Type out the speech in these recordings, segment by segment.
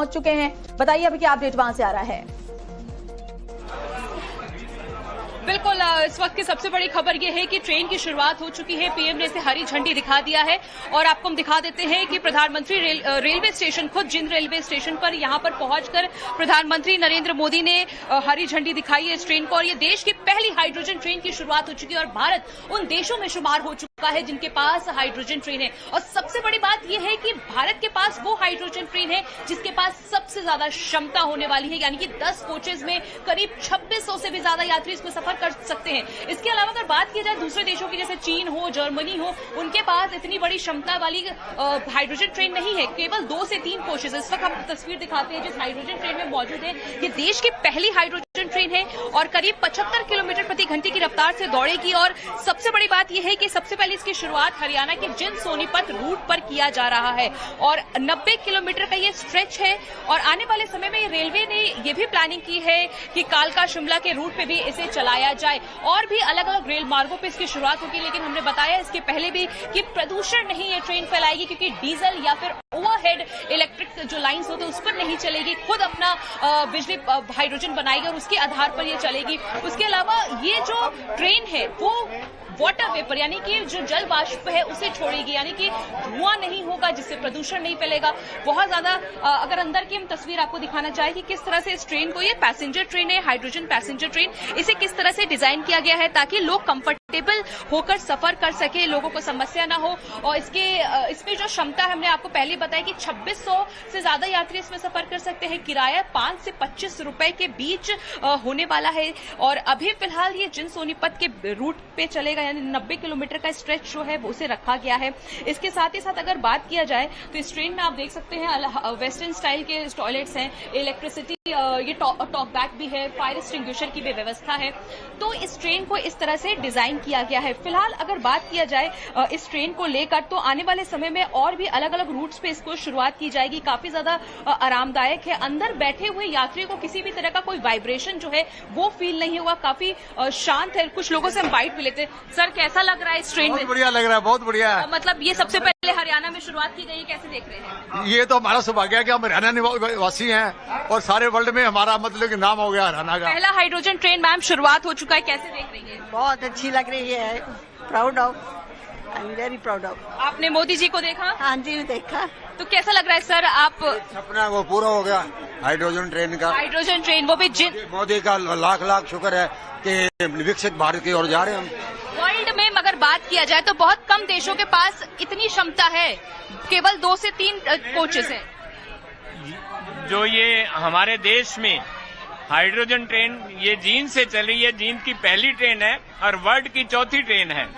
पहुंच चुके हैं। बताइए अभी क्या अपडेट वहां से आ रहा है। बिल्कुल, इस वक्त की सबसे बड़ी खबर यह है कि ट्रेन की शुरुआत हो चुकी है। पीएम ने इसे हरी झंडी दिखा दिया है और आपको हम दिखा देते हैं कि प्रधानमंत्री रेलवे स्टेशन, खुद जिंद रेलवे स्टेशन पर यहां पर पहुंचकर प्रधानमंत्री नरेंद्र मोदी ने हरी झंडी दिखाई है इस ट्रेन को। और ये देश की पहली हाइड्रोजन ट्रेन की शुरुआत हो चुकी है और भारत उन देशों में शुमार हो चुका है जिनके पास हाइड्रोजन ट्रेन है। और सबसे बड़ी बात यह है कि भारत के पास वो हाइड्रोजन ट्रेन है जिसके पास सबसे ज्यादा क्षमता होने वाली है, यानी कि 10 कोचेज में करीब 2600 से भी ज्यादा यात्री इसमें सफर कर सकते हैं। इसके अलावा अगर बात की जाए दूसरे देशों की, जैसे चीन हो, जर्मनी हो, उनके पास इतनी बड़ी क्षमता वाली हाइड्रोजन ट्रेन नहीं है। केवल 2 से 3 कोचेज, इस वक्त हम तस्वीर दिखाते हैं जिस हाइड्रोजन ट्रेन में मौजूद है। ये देश की पहली हाइड्रोजन ट्रेन है और करीब 75 किलोमीटर प्रति घंटे की रफ्तार से दौड़ेगी। और सबसे बड़ी बात यह है कि सबसे पहले इसकी शुरुआत हरियाणा के जिंद सोनीपत रूट पर किया जा रहा है और 90 किलोमीटर का ये स्ट्रेच है। और आने वाले समय में रेलवे ने ये भी प्लानिंग की है कि कालका शिमला के रूट पे भी इसे चलाया जाए और भी अलग अलग रेल मार्गों पे इसकी शुरुआत होगी। लेकिन हमने बताया इसके पहले भी कि प्रदूषण नहीं ये ट्रेन फैलाएगी, क्योंकि डीजल या फिर ओवरहेड इलेक्ट्रिक जो लाइंस होते हैं उस पर नहीं चलेगी, खुद अपना बिजली हाइड्रोजन बनाएगी और उसके आधार पर ये चलेगी। उसके अलावा ये जो ट्रेन है वो वाटर वेपर यानी कि जो जल वाष्प है उसे छोड़ेगी, यानी कि धुआं नहीं होगा जिससे प्रदूषण नहीं फैलेगा बहुत ज्यादा। अगर अंदर की हम तस्वीर आपको दिखाना चाहे कि किस तरह से इस ट्रेन को, ये पैसेंजर ट्रेन है, हाइड्रोजन पैसेंजर ट्रेन, इसे किस तरह से डिजाइन किया गया है ताकि लोग कंफर्टेबल होकर सफर कर सके, लोगों को समस्या ना हो। और इसमें जो क्षमता है हमने आपको पहले बताया कि 2600 से ज्यादा यात्री इसमें सफर कर सकते हैं। किराया 5 से 25 रुपए के बीच होने वाला है और अभी फिलहाल ये जिंद सोनीपत के रूट पे चलेगा, यानी 90 किलोमीटर का स्ट्रेच जो है वो उसे रखा गया है। इसके साथ ही साथ अगर बात किया जाए तो इस ट्रेन में आप देख सकते हैं वेस्टर्न स्टाइल के टॉयलेट्स हैं, इलेक्ट्रिसिटी, ये टॉक बैक भी है, फायर एक्सटिंग्विशर की भी व्यवस्था है। तो इस ट्रेन को इस तरह से डिजाइन किया गया है। फिलहाल अगर बात किया जाए इस ट्रेन को लेकर तो आने वाले समय में और भी अलग अलग रूट्स पे इसको शुरुआत की जाएगी। काफी ज्यादा आरामदायक है, अंदर बैठे हुए यात्री को किसी भी तरह का कोई वाइब्रेशन जो है वो फील नहीं होगा, काफी शांत है। कुछ लोगों से हम बाइट भी लेते हैं। सर कैसा लग रहा है इस ट्रेन में? बहुत बढ़िया लग रहा है, बहुत बढ़िया है। मतलब ये सबसे पहले हरियाणा में शुरुआत की गई है, कैसे देख रहे हैं? ये तो हमारा सौभाग्य है कि हम हरियाणा निवासी हैं और सारे वर्ल्ड में हमारा मतलब कि नाम हो गया हरियाणा का। पहला हाइड्रोजन ट्रेन मैम शुरुआत हो चुका है, कैसे देख रही है? बहुत अच्छी लग रही है, proud of, I am very proud of. आपने मोदी जी को देखा? हाँ जी देखा। तो कैसा लग रहा है सर? आप सपना वो पूरा हो गया हाइड्रोजन ट्रेन का। हाइड्रोजन ट्रेन, वो भी जिंद। मोदी का लाख लाख शुक्र है कि विकसित भारत की ओर जा रहे हैं हम। वर्ल्ड में अगर बात किया जाए तो बहुत कम देशों के पास इतनी क्षमता है, केवल 2 से 3 कोचेस हैं। जो ये हमारे देश में हाइड्रोजन ट्रेन ये जींद से चल रही है, जींद की पहली ट्रेन है और वर्ल्ड की 4थी ट्रेन है।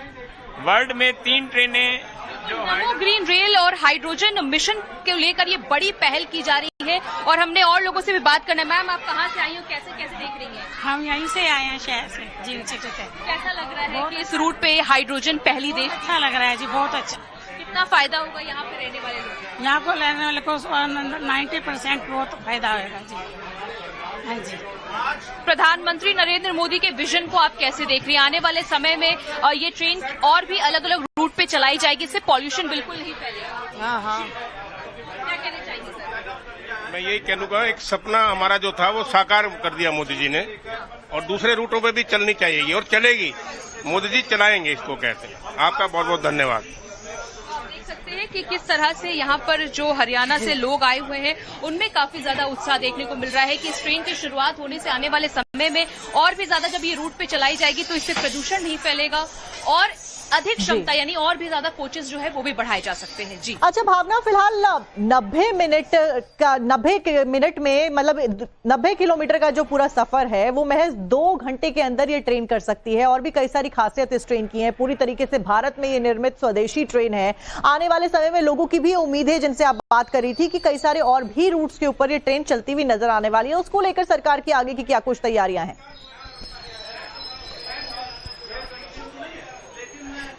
वर्ल्ड में 3 ट्रेनें जो नमो ग्रीन रेल और हाइड्रोजन मिशन को लेकर ये बड़ी पहल की जा रही है। और हमने और लोगों से भी बात करना है। मैम आप कहाँ से आई हो, कैसे कैसे देख रही हैं? हम यहीं से आए हैं, शहर से, जींद सिटी से। कैसा लग रहा है कि इस रूट पे हाइड्रोजन पहली देश? अच्छा लग रहा है जी, बहुत अच्छा। कितना फायदा होगा यहाँ पे रहने वाले लोग? यहाँ को रहने वाले को 90% बहुत फायदा होगा जी। हाँ जी। प्रधानमंत्री नरेंद्र मोदी के विजन को आप कैसे देख रही हैं? आने वाले समय में ये ट्रेन और भी अलग अलग रूट पे चलाई जाएगी, इससे पॉल्यूशन बिल्कुल नहीं फैलेगा। हाँ हाँ। क्या कहना चाहिए सर? मैं यही कहूँगा, एक सपना हमारा जो था वो साकार कर दिया मोदी जी ने और दूसरे रूटों पे भी चलनी चाहिए और चलेगी। मोदी जी चलाएंगे इसको, कहते हैं। आपका बहुत बहुत धन्यवाद। सकते हैं कि किस तरह से यहाँ पर जो हरियाणा से लोग आए हुए हैं उनमें काफी ज्यादा उत्साह देखने को मिल रहा है कि इस ट्रेन की शुरुआत होने से आने वाले समय में और भी ज्यादा जब ये रूट पे चलाई जाएगी तो इससे प्रदूषण नहीं फैलेगा और अधिक क्षमता यानी और भी ज्यादा कोचेस जो है वो भी बढ़ाए जा सकते हैं। जी अच्छा भावना, फिलहाल 90 मिनट में मतलब 90 किलोमीटर का जो पूरा सफर है वो महज 2 घंटे के अंदर ये ट्रेन कर सकती है और भी कई सारी खासियत इस ट्रेन की है। पूरी तरीके से भारत में ये निर्मित स्वदेशी ट्रेन है। आने वाले समय में लोगों की भी उम्मीद है, जिनसे आप बात कर रही थी, कि कई सारे और भी रूट्स के ऊपर ये ट्रेन चलती हुई नजर आने वाली है। उसको लेकर सरकार की आगे की क्या कुछ तैयारियां हैं?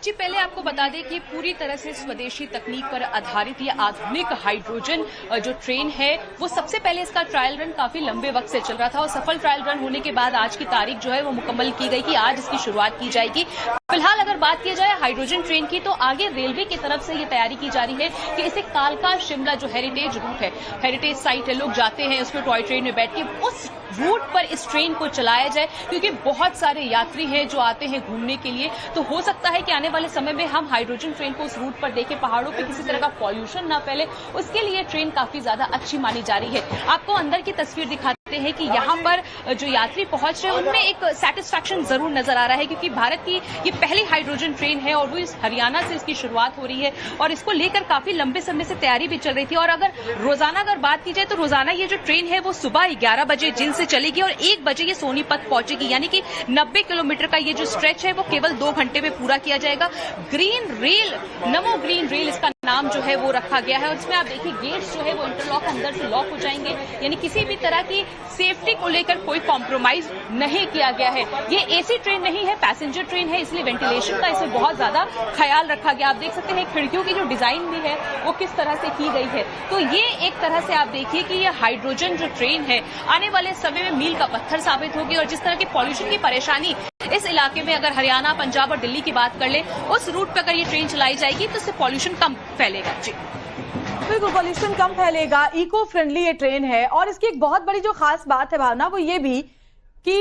जी, पहले आपको बता दें कि पूरी तरह से स्वदेशी तकनीक पर आधारित ये आधुनिक हाइड्रोजन जो ट्रेन है वो सबसे पहले इसका ट्रायल रन काफी लंबे वक्त से चल रहा था और सफल ट्रायल रन होने के बाद आज की तारीख जो है वो मुकम्मल की गई कि आज इसकी शुरुआत की जाएगी। फिलहाल अगर बात की जाए हाइड्रोजन ट्रेन की तो आगे रेलवे की तरफ से ये तैयारी की जा रही है कि इसे कालका शिमला जो हेरिटेज रूट है, हेरिटेज साइट है, लोग जाते हैं उसमें टॉय ट्रेन में बैठ के उस रूट पर इस ट्रेन को चलाया जाए, क्योंकि बहुत सारे यात्री हैं जो आते हैं घूमने के लिए। तो हो सकता है कि आने वाले समय में हम हाइड्रोजन ट्रेन को उस रूट पर देखें, पहाड़ों पे किसी तरह का पॉल्यूशन ना फैले, उसके लिए ट्रेन काफी ज्यादा अच्छी मानी जा रही है। आपको अंदर की तस्वीर दिखाते हैं कि यहाँ पर जो यात्री पहुंच रहे हैं उनमें एक सेटिस्फैक्शन जरूर नजर आ रहा है, क्योंकि भारत की ये पहली हाइड्रोजन ट्रेन है और वो इस हरियाणा से इसकी शुरुआत हो रही है और इसको लेकर काफी लंबे समय से तैयारी भी चल रही थी। और अगर रोजाना अगर बात की जाए तो रोजाना ये जो ट्रेन है वो सुबह 11 बजे जिन से चलेगी और 1 बजे ये सोनीपत पहुंचेगी, यानी कि 90 किलोमीटर का ये जो स्ट्रेच है वो केवल 2 घंटे में पूरा किया जाएगा। ग्रीन रेल, नमो ग्रीन रेल इसका नाम जो है वो रखा गया है और इसमें आप देखिए गेट्स जो है वो इंटरलॉक अंदर से लॉक हो जाएंगे, यानी किसी भी तरह की सेफ्टी को लेकर कोई कॉम्प्रोमाइज नहीं किया गया है। ये एसी ट्रेन नहीं है, पैसेंजर ट्रेन है, इसलिए वेंटिलेशन का इसमें बहुत ज्यादा ख्याल रखा गया। आप देख सकते हैं खिड़कियों की जो डिजाइन भी है वो किस तरह से की गई है। तो ये एक तरह से आप देखिए कि ये हाइड्रोजन जो ट्रेन है आने वाले समय में मील का पत्थर साबित होगी और जिस तरह की पॉल्यूशन की परेशानी इस इलाके में अगर हरियाणा, पंजाब और दिल्ली की बात कर ले, उस रूट पर अगर ये ट्रेन चलाई जाएगी तो इससे पॉल्यूशन कम फैलेगा। जी बिल्कुल, पॉल्यूशन कम फैलेगा, इको फ्रेंडली ये ट्रेन है। और इसकी एक बहुत बड़ी जो खास बात है भावना, वो ये भी कि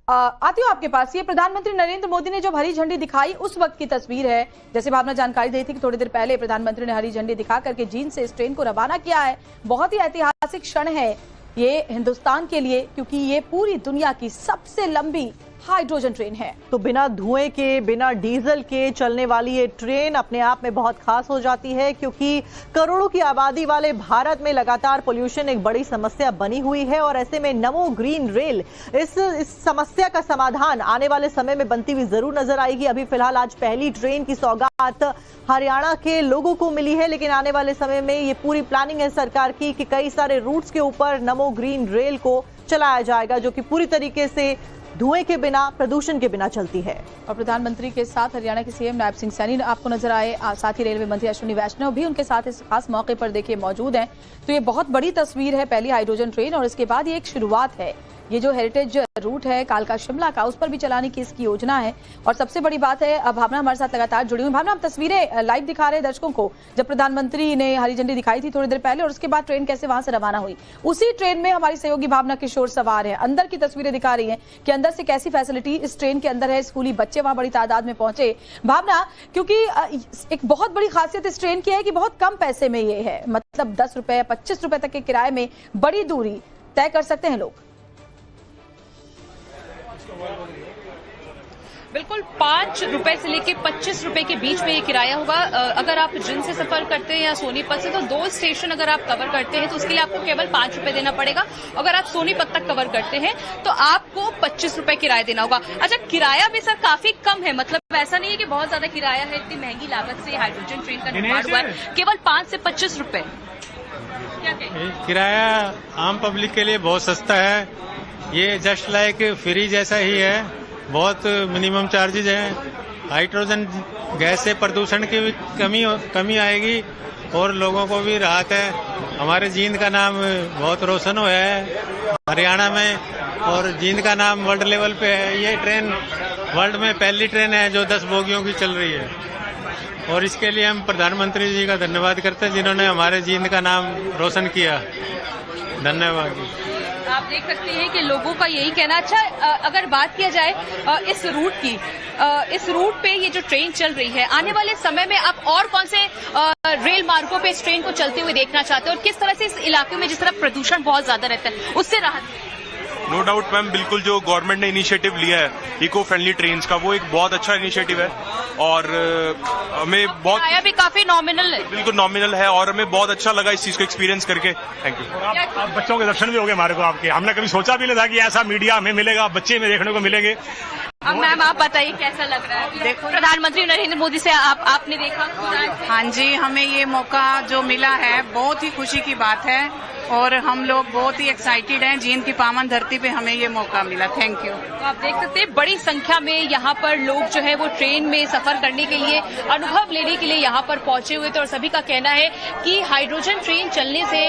आती हूँ आपके पास, ये प्रधानमंत्री नरेंद्र मोदी ने जब हरी झंडी दिखाई उस वक्त की तस्वीर है। जैसे भावना जानकारी दी थी कि थोड़ी देर पहले प्रधानमंत्री ने हरी झंडी दिखा करके जींद से इस ट्रेन को रवाना किया है। बहुत ही ऐतिहासिक क्षण है ये हिंदुस्तान के लिए, क्योंकि ये पूरी दुनिया की सबसे लंबी हाइड्रोजन ट्रेन है। तो बिना धुएं के, बिना डीजल के चलने वाली ये ट्रेन अपने आप में बहुत खास हो जाती है, क्योंकि करोड़ों की आबादी वाले भारत में लगातार पोल्यूशन एक बड़ी समस्या बनी हुई है और ऐसे में नमो ग्रीन रेल इस समस्या का समाधान आने वाले समय में बनती हुई जरूर नजर आएगी। अभी फिलहाल आज पहली ट्रेन की सौगात हरियाणा के लोगों को मिली है, लेकिन आने वाले समय में ये पूरी प्लानिंग है सरकार की कि कई सारे रूट्स के ऊपर नमो ग्रीन रेल को चलाया जाएगा, जो कि पूरी तरीके से धुएं के बिना, प्रदूषण के बिना चलती है। और प्रधानमंत्री के साथ हरियाणा के सीएम नायब सिंह सैनी आपको नजर आए, साथ ही रेलवे मंत्री अश्विनी वैष्णव भी उनके साथ इस खास मौके पर देखिए मौजूद हैं। तो ये बहुत बड़ी तस्वीर है पहली हाइड्रोजन ट्रेन और इसके बाद ये एक शुरुआत है। ये जो हेरिटेज रूट है कालका शिमला का, उस पर भी चलाने की इसकी योजना है। और सबसे बड़ी बात है, अब भावना हमारे साथ लगातार जुड़ी हुई। भावना, हम तस्वीरें लाइव दिखा रहे हैं दर्शकों को, जब प्रधानमंत्री ने हरी झंडी दिखाई थी थोड़ी देर पहले और उसके बाद ट्रेन कैसे वहां से रवाना हुई। उसी ट्रेन में हमारी सहयोगी भावना किशोर सवार है, अंदर की तस्वीरें दिखा रही है कि अंदर से कैसी फैसिलिटी इस ट्रेन के अंदर है। स्कूली बच्चे वहां बड़ी तादाद में पहुंचे। भावना, क्योंकि एक बहुत बड़ी खासियत इस ट्रेन की है कि बहुत कम पैसे में ये है, मतलब 10 रुपए 25 रुपए तक के किराए में बड़ी दूरी तय कर सकते हैं लोग। बिल्कुल, 5 रुपए से लेकर 25 रुपए के बीच में ये किराया होगा। अगर आप जिन से सफर करते हैं या सोनीपत से, तो 2 स्टेशन अगर आप कवर करते हैं तो उसके लिए आपको केवल 5 रुपए देना पड़ेगा। अगर आप सोनीपत तक कवर करते हैं तो आपको 25 रुपए किराया देना होगा। अच्छा, किराया भी सर काफी कम है, मतलब ऐसा नहीं है कि बहुत ज्यादा किराया है, इतनी महंगी लागत से हाइड्रोजन ट्रेन का निर्माण हुआ है, केवल 5 से 25 रुपए। किराया आम पब्लिक के लिए बहुत सस्ता है, ये जस्ट लाइक फ्री जैसा ही है, बहुत मिनिमम चार्जेज हैं। हाइड्रोजन गैस से प्रदूषण की भी कमी आएगी और लोगों को भी राहत है। हमारे जींद का नाम बहुत रोशन हुआ है हरियाणा में और जींद का नाम वर्ल्ड लेवल पे है। ये ट्रेन वर्ल्ड में पहली ट्रेन है जो 10 बोगियों की चल रही है और इसके लिए हम प्रधानमंत्री जी का धन्यवाद करते हैं जिन्होंने हमारे जींद का नाम रोशन किया। धन्यवाद जी। आप देख सकते हैं कि लोगों का यही कहना। अच्छा, अगर बात किया जाए इस रूट की, इस रूट पे ये जो ट्रेन चल रही है, आने वाले समय में आप और कौन से रेल मार्गों पे इस ट्रेन को चलते हुए देखना चाहते हैं और किस तरह से इस इलाके में जिस तरह प्रदूषण बहुत ज्यादा रहता है उससे राहत? नो डाउट मैम, बिल्कुल जो गवर्नमेंट ने इनिशिएटिव लिया है इको फ्रेंडली ट्रेन्स का, वो एक बहुत अच्छा इनिशिएटिव है और हमें बहुत किराया भी काफी नॉमिनल है। बिल्कुल नॉमिनल है और हमें बहुत अच्छा लगा इस चीज को एक्सपीरियंस करके। Thank you. आप बच्चों के दर्शन भी हो गए हमारे को आपके, हमने कभी सोचा भी नहीं था कि ऐसा मीडिया हमें मिलेगा, बच्चे में देखने को मिलेंगे। अब मैम आप बताइए कैसा लग रहा है? देखो, प्रधानमंत्री नरेंद्र मोदी से आपने देखा? हाँ जी, हमें ये मौका जो मिला है बहुत ही खुशी की बात है और हम लोग बहुत ही एक्साइटेड हैं। जींद की पावन धरती पे हमें ये मौका मिला। Thank you. तो आप देख सकते हैं बड़ी संख्या में यहाँ पर लोग जो है वो ट्रेन में सफर करने के लिए, अनुभव लेने के लिए यहाँ पर पहुंचे हुए थे और सभी का कहना है कि हाइड्रोजन ट्रेन चलने से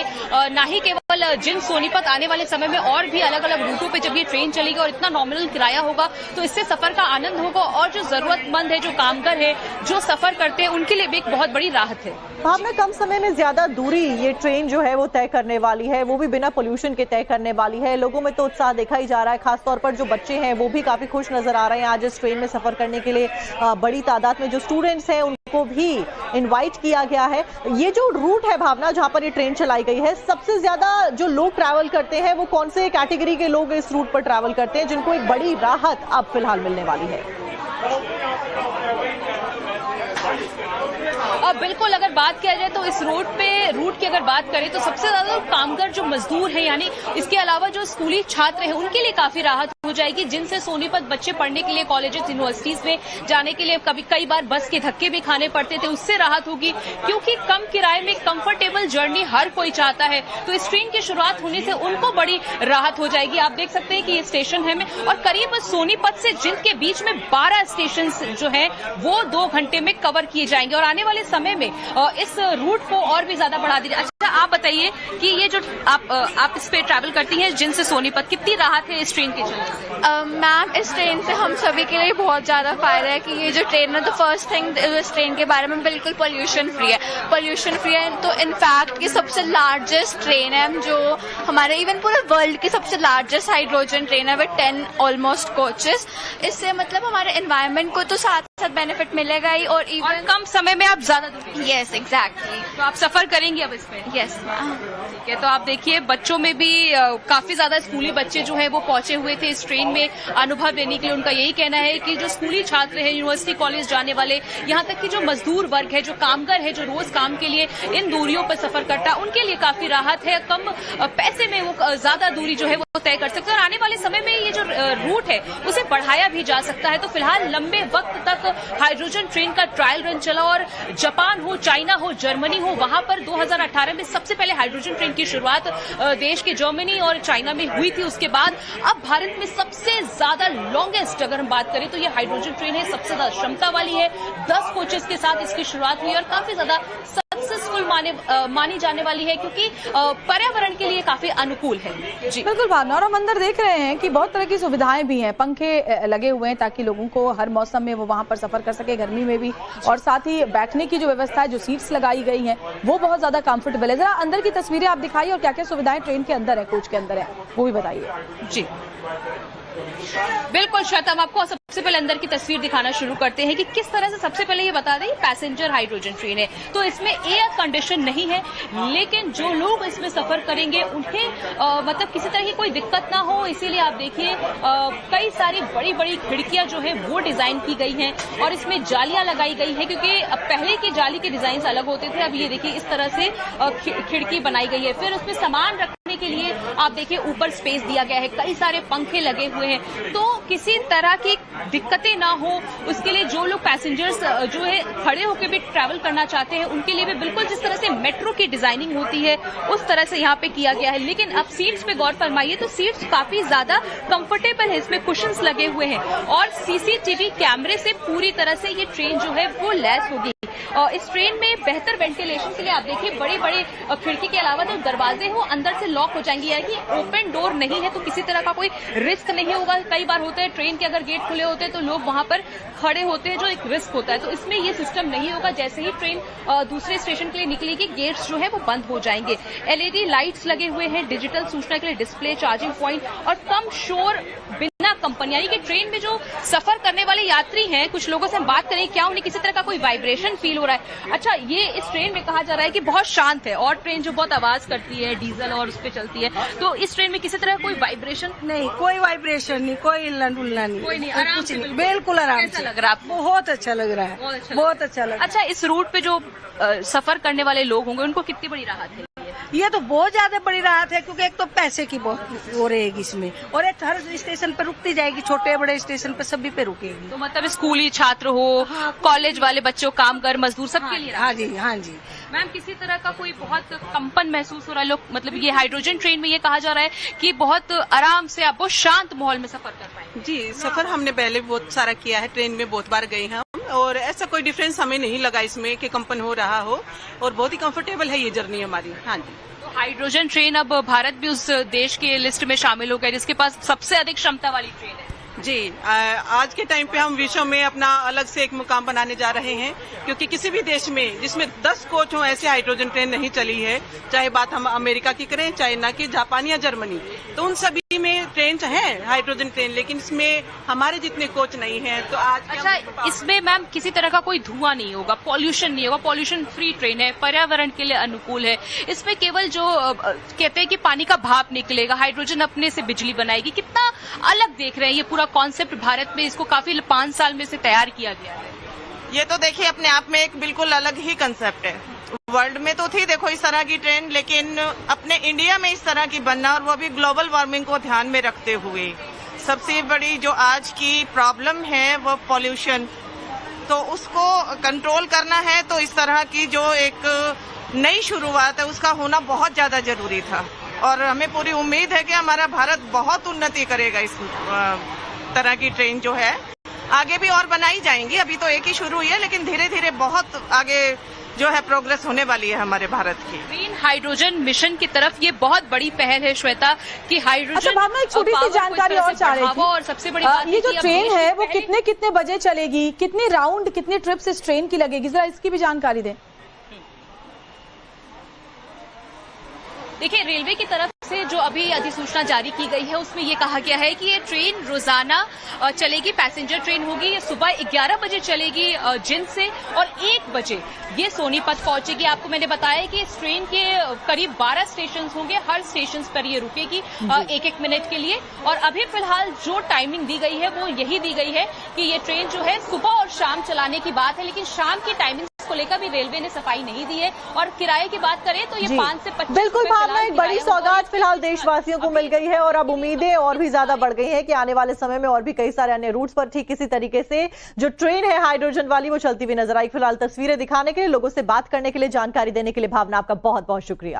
न ही केवल जिंद सोनीपत आने वाले समय में और भी अलग अलग रूटों पे जब ये ट्रेन चलेगी और इतना नॉमिनल किराया होगा तो इससे सफर का आनंद होगा और जो जरूरतमंद है, जो कामगार है, जो सफर करते हैं उनके लिए भी एक बहुत बड़ी राहत है। भावना, कम समय में ज्यादा दूरी ये ट्रेन जो है वो तय करने वाली है, वो भी बिना पोल्यूशन के तय करने वाली है। लोगों में तो उत्साह देखा ही जा रहा है, खासतौर पर जो बच्चे हैं वो भी काफी खुश नजर आ रहे हैं आज इस ट्रेन में सफर करने के लिए। बड़ी तादाद में जो स्टूडेंट्स हैं उनको भी इनवाइट किया गया है। ये जो रूट है भावना, जहां पर ये ट्रेन चलाई गई है, सबसे ज्यादा जो लोग ट्रैवल करते हैं वो कौन से कैटेगरी के लोग इस रूट पर ट्रैवल करते हैं, जिनको एक बड़ी राहत अब फिलहाल मिलने वाली है? बिल्कुल, अगर बात किया जाए तो इस रूट की अगर बात करें तो सबसे ज्यादा कामगार जो मजदूर हैं, यानी इसके अलावा जो स्कूली छात्र हैं उनके लिए काफी राहत हो जाएगी, जिनसे सोनीपत बच्चे पढ़ने के लिए कॉलेजेस यूनिवर्सिटीज में जाने के लिए कई बार बस के धक्के भी खाने पड़ते थे, उससे राहत होगी क्योंकि कम किराए में कंफर्टेबल जर्नी हर कोई चाहता है। तो इस ट्रेन की शुरुआत होने से उनको बड़ी राहत हो जाएगी। आप देख सकते हैं कि ये स्टेशन है और करीब सोनीपत से जिंद के बीच में 12 स्टेशन जो है वो 2 घंटे में कवर किए जाएंगे और आने वाले समय में इस रूट को और भी ज्यादा बढ़ा दीजिए। अच्छा, आप बताइए कि ये जो आप इस पे ट्रैवल करती हैं जिंद से सोनीपत, कितनी राहत है इस ट्रेन के चलने से? मैम, इस ट्रेन से हम सभी के लिए बहुत ज्यादा फायदा है कि ये जो ट्रेन है, तो फर्स्ट थिंग इस ट्रेन के बारे में बिल्कुल पोल्यूशन फ्री है। तो इनफैक्ट ये सबसे लार्जेस्ट ट्रेन है जो हमारे इवन पूरे वर्ल्ड की सबसे लार्जेस्ट हाइड्रोजन ट्रेन है विद 10 ऑलमोस्ट कोचेस। इससे मतलब हमारे एनवायरनमेंट को तो साथ साथ बेनिफिट मिलेगा ही और इवन कम समय में आप ज्यादा दूर। Yes, exactly. तो आप सफर करेंगी अब इसमें? यस। ठीक है, तो आप देखिए बच्चों में भी काफी ज्यादा स्कूली बच्चे जो है वो पहुंचे हुए थे इस ट्रेन में अनुभव लेने के लिए। उनका यही कहना है कि जो स्कूली छात्र हैं, यूनिवर्सिटी कॉलेज जाने वाले, यहाँ तक कि जो मजदूर वर्ग है, जो कामगार है, जो रोज काम के लिए इन दूरियों पर सफर करता है, उनके लिए काफी राहत है। कम पैसे में वो ज्यादा दूरी जो है वो तय कर सकते हैं और आने वाले समय में ये जो रूट है उसे बढ़ाया भी जा सकता है। तो फिलहाल लंबे वक्त तक हाइड्रोजन ट्रेन का ट्रायल रन चला और जापान हो, चाइना हो, जर्मनी हो, वहां पर 2018 में सबसे पहले हाइड्रोजन ट्रेन की शुरुआत देश के जर्मनी और चाइना में हुई थी। उसके बाद अब भारत में सबसे ज्यादा लॉन्गेस्ट अगर हम बात करें तो ये हाइड्रोजन ट्रेन है, सबसे ज्यादा क्षमता वाली है। 10 कोचेस के साथ इसकी शुरुआत हुई और काफी ज्यादा सक्सेसफुल मानी जाने वाली है क्योंकि पर्यावरण के लिए काफी अनुकूल है। जी बिल्कुल भावना, और हम अंदर देख रहे हैं कि बहुत तरह की सुविधाएं भी हैं, पंखे लगे हुए हैं ताकि लोगों को हर मौसम में वो वहां पर सफर कर सके, गर्मी में भी, और साथ ही बैठने की जो व्यवस्था है, जो सीट्स लगाई गई हैं वो बहुत ज्यादा कंफर्टेबल है। जरा अंदर की तस्वीरें आप दिखाइए और क्या क्या सुविधाएं ट्रेन के अंदर है, कोच के अंदर है, वो भी बताइए। जी बिल्कुल श्वेता, हम आपको सबसे पहले अंदर की तस्वीर दिखाना शुरू करते हैं कि किस तरह से, सबसे पहले ये बता दें पैसेंजर हाइड्रोजन ट्रेन है तो इसमें एयर कंडीशन नहीं है, लेकिन जो लोग इसमें सफर करेंगे उन्हें मतलब किसी तरह की कोई दिक्कत ना हो, इसीलिए आप देखिए कई सारी बड़ी बड़ी खिड़कियां जो है वो डिजाइन की गई हैं और इसमें जालियां लगाई गई है क्योंकि पहले की जाली के डिजाइन अलग होते थे। अब ये देखिए इस तरह से खिड़की बनाई गई है। फिर उसमें सामान रखने के लिए आप देखिए ऊपर स्पेस दिया गया है, कई सारे पंखे लगे हुए हैं, तो किसी तरह की दिक्कतें ना हो उसके लिए जो लोग पैसेंजर्स जो है खड़े होकर भी ट्रैवल करना चाहते हैं उनके लिए भी बिल्कुल जिस तरह से मेट्रो की डिजाइनिंग होती है उस तरह से यहाँ पे किया गया है। लेकिन अब सीट्स पे गौर फरमाइए तो सीट्स काफी ज्यादा कंफर्टेबल है, इसमें कुशन्स लगे हुए हैं और सीसीटीवी कैमरे से पूरी तरह से ये ट्रेन जो है वो लैस होगी। इस ट्रेन में बेहतर वेंटिलेशन के लिए आप देखिए बड़ी बड़ी खिड़की के अलावा जो दरवाजे हो अंदर से लॉक हो जाएंगे, यानी ओपन डोर नहीं है तो किसी तरह का कोई रिस्क नहीं होगा। कई बार होता है ट्रेन के अगर गेट खुले होते हैं तो लोग वहां पर खड़े होते हैं जो एक रिस्क होता है, तो इसमें ये सिस्टम नहीं होगा। जैसे ही ट्रेन दूसरे स्टेशन के लिए निकलेगी गेट्स जो है वो बंद हो जाएंगे। एलईडी लाइट्स लगे हुए हैं, डिजिटल सूचना के लिए डिस्प्ले, चार्जिंग पॉइंट और कम शोर बिना कंपनी, यानी कि ट्रेन में जो सफर करने वाले यात्री हैं, कुछ लोगों से हम बात करें क्या उन्हें किसी तरह का कोई वाइब्रेशन फील हो रहा है। अच्छा, ये इस ट्रेन में कहा जा रहा है कि बहुत शांत है और ट्रेन जो बहुत आवाज करती है डीजल और उस पर चलती है, तो इस ट्रेन में किसी तरह कोई वाइब्रेशन नहीं, कोई वाइब्रेशन नहीं, कोई हिलना डुलना नहीं, कोई नहीं, कुछ नहीं, बिल्कुल आराम से लग रहा है आपको? बहुत अच्छा लग रहा है, बहुत अच्छा लग रहा है। अच्छा, इस रूट पे जो सफर करने वाले लोग होंगे उनको कितनी बड़ी राहत है? ये तो बहुत ज्यादा बड़ी राहत है क्योंकि एक तो पैसे की बहुत वो रहेगी इसमें और एक हर स्टेशन पे रुकती जाएगी, छोटे बड़े स्टेशन पे सभी पे रुकेगी। तो मतलब स्कूली छात्र हो, कॉलेज वाले बच्चों, कामगार, मजदूर सबके लिए? हाँ जी, हाँ जी, मैम किसी तरह का कोई बहुत कंपन महसूस हो रहा है? लोग मतलब ये हाइड्रोजन ट्रेन में ये कहा जा रहा है कि बहुत आराम से आप बहुत शांत माहौल में सफर कर पाएंगे। जी, सफर हमने पहले बहुत सारा किया है, ट्रेन में बहुत बार गए हैं हम, और ऐसा कोई डिफरेंस हमें नहीं लगा इसमें कि कंपन हो रहा हो, और बहुत ही कंफर्टेबल है ये जर्नी हमारी। हाँ जी, तो हाइड्रोजन ट्रेन अब भारत भी उस देश के लिस्ट में शामिल हो गया जिसके पास सबसे अधिक क्षमता वाली ट्रेन है। जी, आज के टाइम पे हम विश्व में अपना अलग से एक मुकाम बनाने जा रहे हैं, क्योंकि किसी भी देश में जिसमें 10 कोच हों ऐसे हाइड्रोजन ट्रेन नहीं चली है। चाहे बात हम अमेरिका की करें, चाइना की, जापान या जर्मनी, तो उन सभी में ट्रेन है हाइड्रोजन ट्रेन, लेकिन इसमें हमारे जितने कोच नहीं हैं। तो आज अच्छा, इसमें मैम किसी तरह का कोई धुआं नहीं होगा, पॉल्यूशन नहीं होगा, पॉल्यूशन फ्री ट्रेन है, पर्यावरण के लिए अनुकूल है। इसमें केवल जो कहते हैं कि पानी का भाप निकलेगा, हाइड्रोजन अपने से बिजली बनाएगी। कितना अलग देख रहे हैं ये पूरा कॉन्सेप्ट भारत में, इसको काफी 5 साल में से तैयार किया गया है। ये तो देखिए अपने आप में एक बिल्कुल अलग ही कंसेप्ट है। वर्ल्ड में तो थी देखो इस तरह की ट्रेन, लेकिन अपने इंडिया में इस तरह की बनना, और वो भी ग्लोबल वार्मिंग को ध्यान में रखते हुए। सबसे बड़ी जो आज की प्रॉब्लम है वो पॉल्यूशन, तो उसको कंट्रोल करना है, तो इस तरह की जो एक नई शुरुआत है उसका होना बहुत ज्यादा जरूरी था। और हमें पूरी उम्मीद है कि हमारा भारत बहुत उन्नति करेगा इस तरह की ट्रेन जो है, आगे भी और बनाई जाएंगी। अभी तो एक ही शुरू हुई है, लेकिन धीरे धीरे बहुत आगे जो है प्रोग्रेस होने वाली है हमारे भारत की। ग्रीन हाइड्रोजन मिशन की तरफ ये बहुत बड़ी पहल है श्वेता कि हाइड्रोजन। अच्छा भावना, एक छोटी सी जानकारी और चाह रही थी, और सबसे बड़ी बात ये जो ट्रेन है वो कितने बजे चलेगी, कितने राउंड, कितने ट्रिप्स इस ट्रेन की लगेगी, जरा इसकी भी जानकारी दें। देखिए, रेलवे की तरफ से जो अभी अधिसूचना जारी की गई है उसमें ये कहा गया है कि ये ट्रेन रोजाना चलेगी, पैसेंजर ट्रेन होगी। ये सुबह 11 बजे चलेगी जिंद से, और 1 बजे ये सोनीपत पहुंचेगी। आपको मैंने बताया कि इस ट्रेन के करीब 12 स्टेशन होंगे, हर स्टेशन पर ये रुकेगी 1-1 मिनट के लिए। और अभी फिलहाल जो टाइमिंग दी गई है वो यही दी गई है कि ये ट्रेन जो है सुबह और शाम चलाने की बात है, लेकिन शाम की टाइमिंग को लेकर भी रेलवे ने सफाई नहीं दी है। और किराए की बात करें तो ये 5 से 25 बिल्कुल भावना, एक बड़ी सौगात फिलहाल देशवासियों को मिल गई है, और अब उम्मीदें और भी ज्यादा बढ़ गई हैं कि आने वाले समय में और भी कई सारे अन्य रूट्स पर ठीक इसी तरीके से जो ट्रेन है हाइड्रोजन वाली वो चलती हुई नजर आई। फिलहाल तस्वीरें दिखाने के लिए, लोगों से बात करने के लिए, जानकारी देने के लिए भावना आपका बहुत बहुत शुक्रिया।